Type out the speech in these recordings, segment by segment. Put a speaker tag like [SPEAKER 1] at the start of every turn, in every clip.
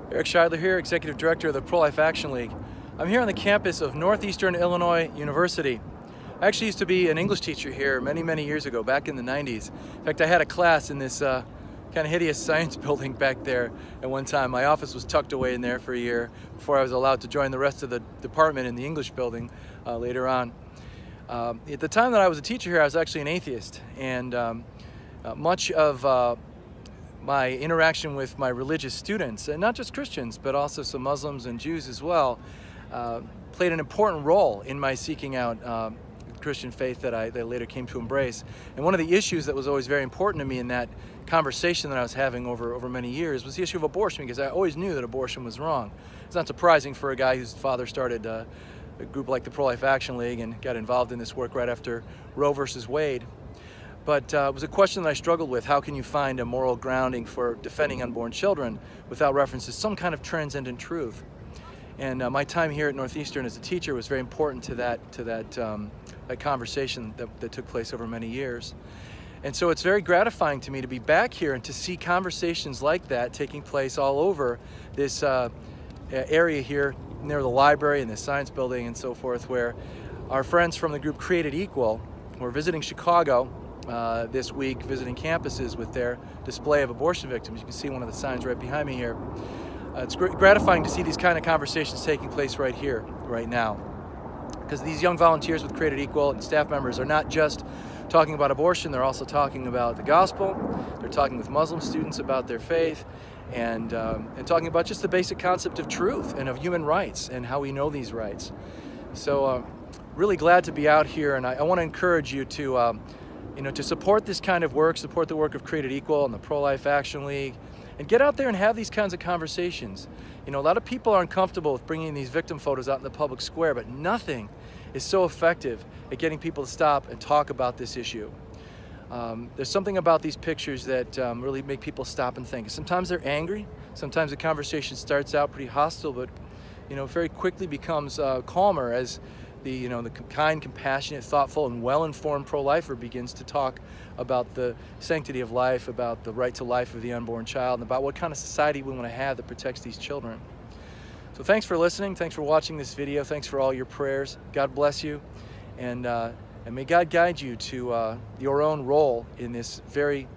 [SPEAKER 1] Eric Scheidler here, Executive Director of the Pro-Life Action League. I'm here on the campus of Northeastern Illinois University. I actually used to be an English teacher here many years ago, back in the 90s. In fact, I had a class in this kind of hideous science building back there at one time. My office was tucked away in there for a year before I was allowed to join the rest of the department in the English building later on. At the time that I was a teacher here, I was actually an atheist, and much of my interaction with my religious students, and not just Christians, but also some Muslims and Jews as well, played an important role in my seeking out Christian faith that I later came to embrace. And one of the issues that was always very important to me in that conversation that I was having over many years was the issue of abortion, because I always knew that abortion was wrong. It's not surprising for a guy whose father started a group like the Pro-Life Action League and got involved in this work right after Roe versus Wade. But it was a question that I struggled with. How can you find a moral grounding for defending unborn children without reference to some kind of transcendent truth? And my time here at Northeastern as a teacher was very important to that conversation that took place over many years. And so it's very gratifying to me to be back here and to see conversations like that taking place all over this area here near the library and the science building and so forth, where our friends from the group Created Equal were visiting Chicago this week, visiting campuses with their display of abortion victims. You can see one of the signs right behind me here. It's gratifying to see these kind of conversations taking place right here, right now. Because these young volunteers with Created Equal and staff members are not just talking about abortion, they're also talking about the gospel. They're talking with Muslim students about their faith, and talking about just the basic concept of truth and of human rights and how we know these rights. So really glad to be out here, and I want to encourage you to to support this kind of work, support the work of Created Equal and the Pro-Life Action League, and get out there and have these kinds of conversations. You know, a lot of people are uncomfortable with bringing these victim photos out in the public square, but nothing is so effective at getting people to stop and talk about this issue. There's something about these pictures that really make people stop and think. Sometimes they're angry, sometimes the conversation starts out pretty hostile, but very quickly becomes calmer as the kind, compassionate, thoughtful, and well-informed pro-lifer begins to talk about the sanctity of life, about the right to life of the unborn child, and about what kind of society we want to have that protects these children. So thanks for listening, thanks for watching this video, thanks for all your prayers. God bless you, and may God guide you to your own role in this very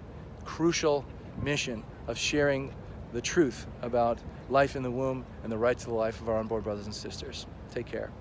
[SPEAKER 1] crucial mission of sharing the truth about life in the womb and the right to the life of our unborn brothers and sisters. Take care.